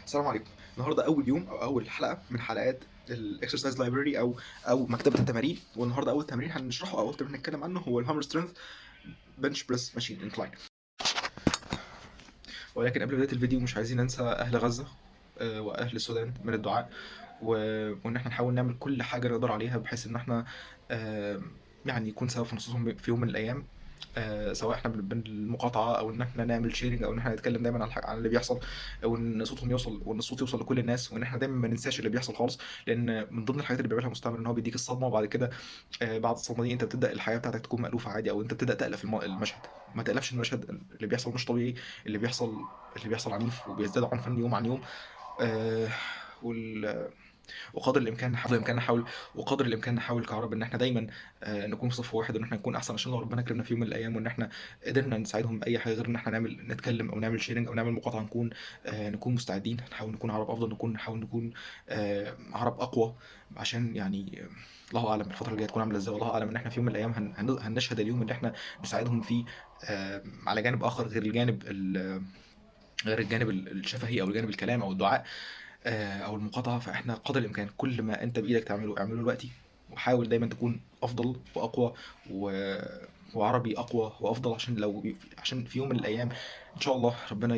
السلام عليكم. النهارده اول يوم او اول حلقه من حلقات الاكسرسايز لايبراري او مكتبه التمارين. والنهارده اول تمرين هنشرحه او اول تمرين هنتكلم عنه هو الهامر سترينث بنش بريس ماشين انكلاين. ولكن قبل بدايه الفيديو مش عايزين ننسى اهل غزه واهل السودان من الدعاء وان احنا نحاول نعمل كل حاجه نقدر عليها بحيث ان احنا آه، يعني يكون سبب في نصرتهم في يوم من الايام. سواء احنا بالمقاطعه او ان احنا نعمل شيرنج او ان احنا نتكلم دايما عن اللي بيحصل، او ان صوتهم يوصل وان الصوت يوصل لكل الناس، وان احنا دايما ما ننساش اللي بيحصل خالص. لان من ضمن الحاجات اللي بيعملها المستعمر ان هو بيديك الصدمه، وبعد كده بعد الصدمه دي انت بتبدا الحياه بتاعتك تكون مألوفه عادي، او انت بتبدا تألف المشهد. ما تألفش المشهد، اللي بيحصل مش طبيعي. اللي بيحصل اللي بيحصل عنيف وبيزداد عنفا يوم عن يوم. آه، وال وقدر الامكان نحاول كعرب ان احنا دايما نكون في صف واحد، وان احنا نكون احسن عشان لو ربنا كرمنا في يوم من الايام وان احنا قدرنا نساعدهم باي حاجه غير ان احنا نتكلم او نعمل شيرنج او نعمل مقاطعه، نكون مستعدين، نحاول نكون عرب افضل، نحاول نكون عرب اقوى. عشان يعني الله اعلم الفتره الجايه تكون عامله ازاي، والله اعلم ان احنا في يوم من الايام هنشهد اليوم اللي احنا نساعدهم فيه على جانب اخر غير الجانب الشفهي او الجانب الكلام او الدعاء او المقاطعه. فاحنا قدر الامكان كل ما انت بايدك تعمله اعمله دلوقتي، وحاول دايما تكون افضل واقوى و... وعربي اقوى وافضل، عشان في يوم من الايام ان شاء الله ربنا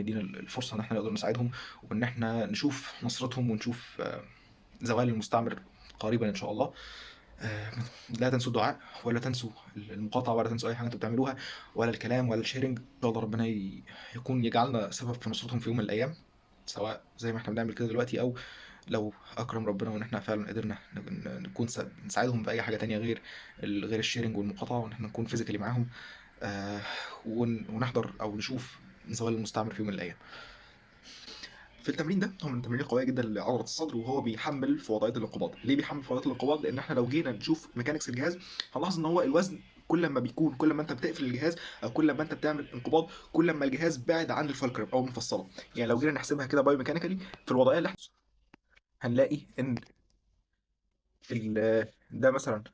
يدينا الفرصه ان احنا نقدر نساعدهم، وان احنا نشوف نصرتهم ونشوف زوال المستعمر قريبا ان شاء الله. آه، لا تنسوا الدعاء، ولا تنسوا المقاطعه، ولا تنسوا اي حاجه انتوا بتعملوها، ولا الكلام ولا الشيرنج. ان شاء الله ربنا يكون يجعلنا سبب في نصرتهم في يوم من الايام، سواء زي ما احنا بنعمل كده دلوقتي، او لو اكرم ربنا وان احنا فعلا قدرنا نكون نساعدهم باي حاجه تانية غير الشيرنج والمقاطعه، وان احنا نكون فيزيكالي معاهم آه، ونحضر او نشوف زوال المستعمر في يوم من الايام. في التمرين ده هو من التمارين القويه جدا لعضله الصدر، وهو بيحمل في وضعيه الانقباض. ليه بيحمل في وضعيه الانقباض؟ لان احنا لو جينا نشوف ميكانيكس الجهاز هنلاحظ ان هو الوزن كل ما انت بتقفل الجهاز او كل ما انت بتعمل انقباض، كل ما الجهاز بعد عن الفالكرم او المفصله. يعني لو جينا نحسبها كده بايو ميكانيكالي في الوضعيه اللي احنا هنلاقي ان ده مثلا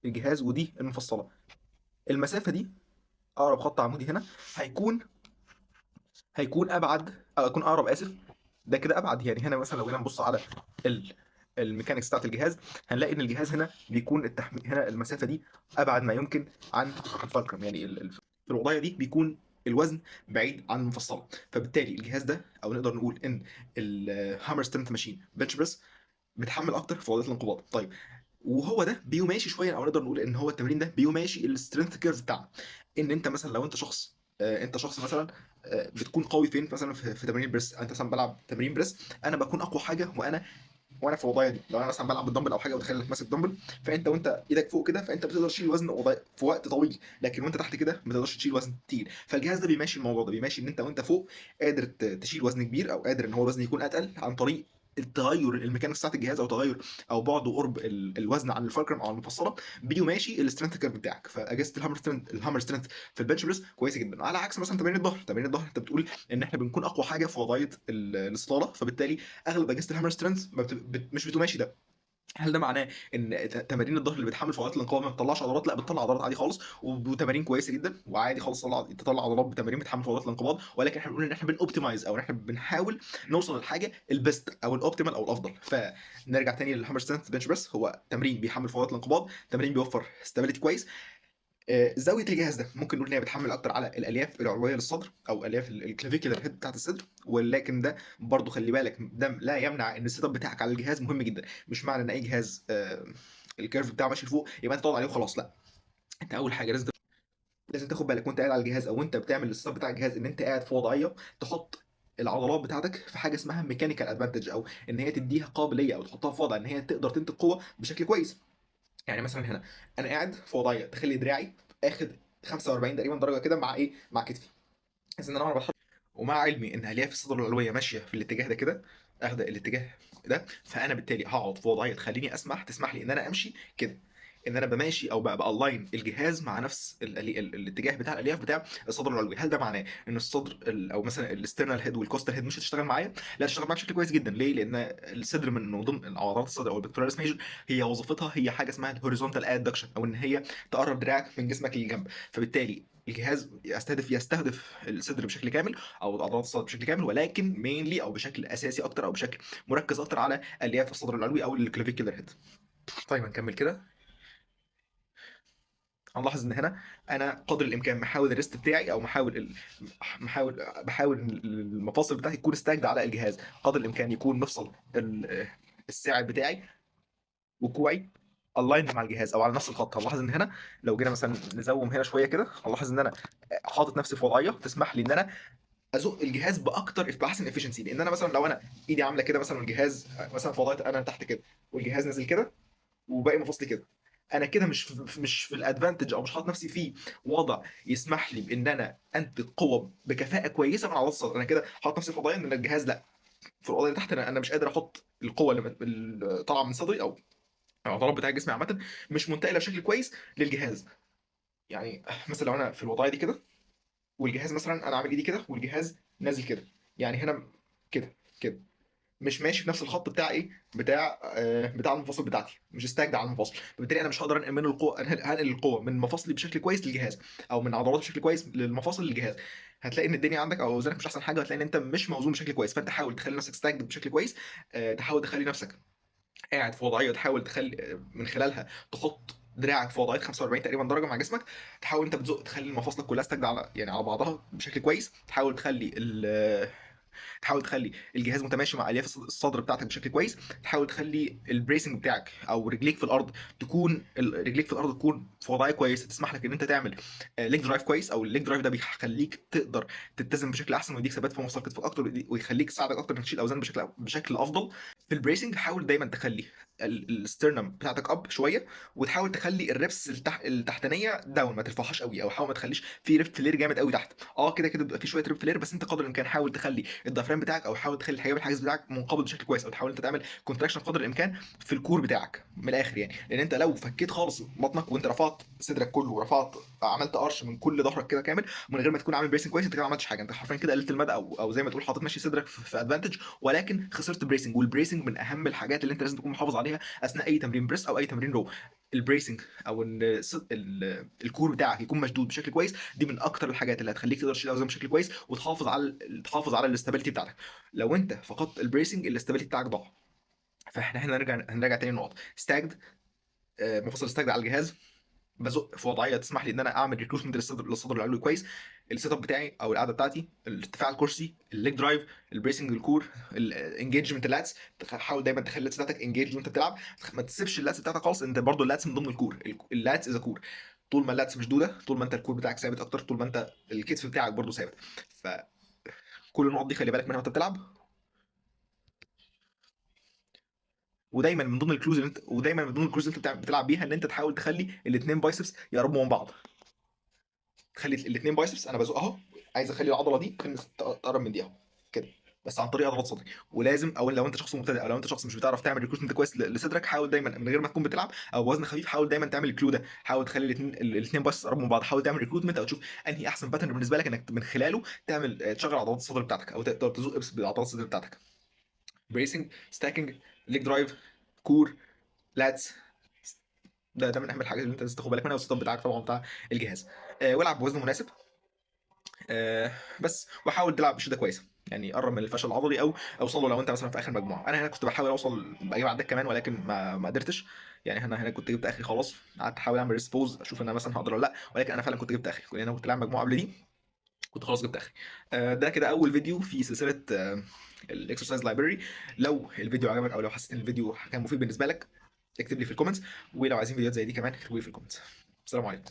الجهاز ودي المفصله. المسافه دي، اقرب خط عمودي هنا هيكون هيكون ابعد او هيكون اقرب، اسف. ده كده ابعد. يعني هنا مثلا لو جينا نبص على ال الميكانيكس بتاعت الجهاز هنلاقي ان الجهاز هنا بيكون هنا المسافه دي ابعد ما يمكن عن الفالكرم. يعني في الوضعيه دي بيكون الوزن بعيد عن المفصله. فبالتالي الجهاز ده، او نقدر نقول ان الهامر سترينث ماشين بنش بريس بتحمل اكتر في وضعيه الانقباض. طيب، وهو ده بيماشي شويه، او نقدر نقول ان هو التمرين ده بيماشي السترينث كيرف بتاعنا. ان انت مثلا لو انت شخص مثلا بتكون قوي فين مثلا في تمارين البريس. انت مثلا بلعب تمارين بريس، انا بكون اقوى حاجه وانا في الوضعيه دي. لو انا مثلا بلعب بالدمبل او حاجه وتخيل انك ماسك دمبل، وانت ايدك فوق كده فانت بتقدر تشيل وزن في وقت طويل، لكن وانت تحت كده ما تقدرش تشيل وزن تقيل. فالجهاز ده بيماشي الموضوع ده، بيماشي ان انت وانت فوق قادر تشيل وزن كبير، او قادر ان هو الوزن يكون اتقل عن طريق التغير الميكانيكس بتاعت الجهاز، او تغير او بعد وقرب الوزن عن الفالكرم او المفصله. بيماشي السترينث كيرف بتاعك. فاجهزه الهامر سترينث في البنش بريس كويسه جدا، على عكس مثلا تمارين الظهر انت بتقول ان احنا بنكون اقوى حاجه في وضعيه الاستطاله. فبالتالي اغلب اجهزه الهامر سترينث مش بتماشي ده. هل ده معناه ان تمارين الظهر اللي بتحمل في وقت الانقباض ما بتطلعش عضلات؟ لا، بتطلع عضلات عادي خالص، وتمارين كويسه جدا، وعادي خالص تطلع عضلات بتمارين بتحمل في وقت الانقباض. ولكن احنا بنقول ان احنا بنوبتمايز، او ان احنا بنحاول نوصل للحاجه البيست او الاوبتيمال او الافضل. فنرجع تاني للهامر سترينث بنش بريس، هو تمرين بيحمل في وقت الانقباض، تمرين بيوفر ستابيليتي كويس. زاويه الجهاز ده ممكن نقول ان هي بتحمل اكتر على الالياف العلويه للصدر، او الياف الكلافيكولار هيد بتاعت الصدر. ولكن ده برضو خلي بالك، ده لا يمنع ان السيت اب بتاعك على الجهاز مهم جدا. مش معنى ان اي جهاز الكيرف بتاعه ماشي لفوق يبقى انت تقعد عليه وخلاص، لا. انت اول حاجه لازم تاخد بالك وانت قاعد على الجهاز، او انت بتعمل السيت اب بتاع الجهاز، ان انت قاعد في وضعيه تحط العضلات بتاعتك في حاجه اسمها ميكانيكال ادفانتج، او ان هي تديها قابليه، او تحطها في وضع ان هي تقدر تنتج قوه بشكل كويس. يعني مثلا هنا انا قاعد في وضعيه تخلي دراعي اخد 45 تقريبا درجه كده مع مع كتفي، بحيث ان انا وانا بتحرك، ومع علمي ان الياف الصدر العلويه ماشيه في الاتجاه ده كده، اخده الاتجاه ده. فانا بالتالي هقعد في وضعيه تخليني تسمح لي ان انا امشي كده، ان انا بماشي او بالاين الجهاز مع نفس الاتجاه بتاع الالياف بتاع الصدر العلوي. هل ده معناه ان او مثلا الاسترنال هيد والكوستال هيد مش هتشتغل معايا؟ لا، هتشتغل معايا بشكل كويس جدا. ليه؟ لان الصدر من ضمن عضلات الصدر او البكتوراليس ميجر، هي وظيفتها هي حاجه اسمها الهوريزونتال ادكشن، او ان هي تقرب دراعك من جسمك للجنب. فبالتالي الجهاز يستهدف الصدر بشكل كامل او عضلات الصدر بشكل كامل، ولكن مينلي او بشكل اساسي اكتر او بشكل مركز اكتر على الياف الصدر العلوي او الكلافيكولار هيد. طيب هنكمل كده. هنلاحظ ان هنا انا قدر الامكان محاول الريست بتاعي او بحاول إن المفاصل بتاعتي تكون استاجد على الجهاز قدر الامكان، يكون مفصل الساعد بتاعي وكوعي الاين مع الجهاز او على نفس الخط. هنلاحظ ان هنا لو جينا مثلا نزوم هنا شويه كده، هنلاحظ ان انا حاطط نفسي في وضعيه تسمح لي ان انا ازق الجهاز باحسن افشنسي. لان انا مثلا لو انا ايدي عامله كده مثلا والجهاز مثلا في وضعيه انا تحت كده والجهاز نازل كده وباقي مفاصلي كده، انا كده مش في الادفانتج او مش حاطط نفسي في وضع يسمح لي بان انا انتج قوه بكفاءه كويسه من عضلات الصدر. انا كده حاطط نفسي في وضعيه ان الجهاز لا، في الوضعيه اللي تحت انا مش قادر احط القوه اللي طالعه من صدري او العضلات بتاع جسمي عامه مش منتقله بشكل كويس للجهاز. يعني مثلا لو انا في الوضعيه دي كده والجهاز مثلا انا عامل ايدي كده والجهاز نازل كده، يعني هنا كده كده مش ماشي في نفس الخط بتاع ايه بتاع المفاصل بتاعتي، مش استاجد على المفاصل، فبالتالي انا مش هقدر انقل القوه، هنقل القوه من مفاصلي بشكل كويس للجهاز او من عضلاتي بشكل كويس للمفاصل للجهاز. هتلاقي ان الدنيا عندك او اوزانك مش احسن حاجه، وهتلاقي ان انت مش موزون بشكل كويس. فانت حاول تخلي نفسك ستاجد بشكل كويس، تحاول تخلي نفسك قاعد في وضعيه تحاول تخلي من خلالها تحط دراعك في وضعيه 45 تقريبا درجه مع جسمك. تحاول انت بتزق تخلي مفاصلك كلها استجد على يعني على بعضها بشكل كويس. تحاول تخلي الجهاز متماشي مع الياف الصدر بتاعتك بشكل كويس. تحاول تخلي البريسنج بتاعك او رجليك في الارض رجليك في الارض تكون في وضعيه كويسه تسمح لك ان انت تعمل ليج درايف كويس، او الليج درايف ده بيخليك تقدر تتزن بشكل احسن ويديك ثبات في مفاصل كتفك اكتر ويخليك يساعدك اكتر انك تشيل اوزان بشكل افضل. في البريسنج حاول دايما تخلي السترنم بتاعتك اب شويه، وتحاول تخلي الريبس التحتانيه داون، ما ترفعهاش قوي او حاول ما تخليش في ريب فلير جامد قوي تحت. كده كده بيبقى في شويه ريب فلير، بس انت قدر الامكان حاول تخلي الدايفرام بتاعك او حاول تخلي الحاجز بتاعك منقبض بشكل كويس، او تحاول انت تعمل كونتراكشن قدر الامكان في الكور بتاعك من الاخر. يعني لان انت لو فكيت خالص بطنك وانت رفعت صدرك كله ورفعت عملت قرش من كل ظهرك كده كامل من غير ما تكون عامل بريسنج كويس، انت كده ما عملتش حاجه. انت حرفيا كده قللت المدى او زي ما تقول حاطط ماشي صدرك في ادفانتج، ولكن خسرت بريسنج. والبريسنج من اهم الحاجات اللي انت لازم تكون محافظ عليها اثناء اي تمرين بريس او اي تمرين رو. البريسنج او ان الكور بتاعك يكون مشدود بشكل كويس، دي من اكتر الحاجات اللي هتخليك تقدر تشيل اوزان بشكل كويس تحافظ على الاستابيليتي بتاعتك. لو انت فقدت البريسنج الاستابيليتي بتاعك ضاع. فاحنا هنا هنرجع تاني النقط ستاجد. مفصل ستاجد على الجهاز، بزق في وضعيه تسمح لي ان انا اعمل ريكروتمنت للصدر العلوي كويس. السيت اب بتاعي او القعده بتاعتي، الارتفاع الكرسي، الليج درايف، البريسنج الكور، الانجيجمنت اللاتس. حاول دايما تخلي اللاتس بتاعتك انجيج وانت بتلعب، ما تسيبش اللاتس بتاعتك خالص. انت برضو اللاتس من ضمن الكور، اللاتس اذا كور. طول ما اللاتس مشدوده، طول ما انت الكور بتاعك ثابت اكتر، طول ما انت الكتف بتاعك برضو ثابت. فكل النقط دي خلي بالك منها وانت بتلعب. ودايما من ضمن الكلوز اللي انت بتلعب بيها ان انت تحاول تخلي الاثنين بايسبس يقربوا من بعض. تخلي الاثنين بايسبس انا بزق اهو، عايز اخلي العضله دي تقرب من دي اهو كده، بس عن طريق عضلات صدري. ولازم او لو انت شخص مبتدئ او لو انت شخص مش بتعرف تعمل ريكروتمنت كويس لصدرك، حاول دايما من غير ما تكون بتلعب او وزن خفيف، حاول دايما تعمل الكلو ده. حاول تخلي الاثنين بايسبس يقربوا من بعض. حاول تعمل ريكروتمنت او تشوف انهي احسن باترن بالنسبه لك انك من خلاله تعمل تشغل عضلات الصدر بتاعتك او تقدر تزق بعضلات الصدر بتاعتك. بريسنج، ستاكينج، ليج درايف، كور، لاتس. ده من اهم الحاجات اللي انت لازم تاخد بالك منها، والسيت اب بتاعك طبعا بتاع الجهاز. والعب بوزن مناسب. بس وحاول تلعب بشده كويسه، يعني قرب من الفشل العضلي او اوصل له لو انت مثلا في اخر مجموعه. انا هنا كنت بحاول اوصل اجيب عدات كمان ولكن ما قدرتش. يعني هنا كنت جبت اخري خلاص. قعدت احاول اعمل ريسبوز اشوف ان انا مثلا هقدر ولا لا، ولكن انا فعلا كنت جبت اخري لان انا كنت لاعب مجموعه قبل دي، كنت خلاص جبت اخري. ده كده اول فيديو في سلسله الاكسرسايز لايبرري. لو الفيديو عجبك او لو حسيت ان الفيديو كان مفيد بالنسبه لك، اكتب لي في الكومنتس. ولو عايزين فيديوهات زي دي كمان اكتبوا لي في الكومنتس. السلام عليكم.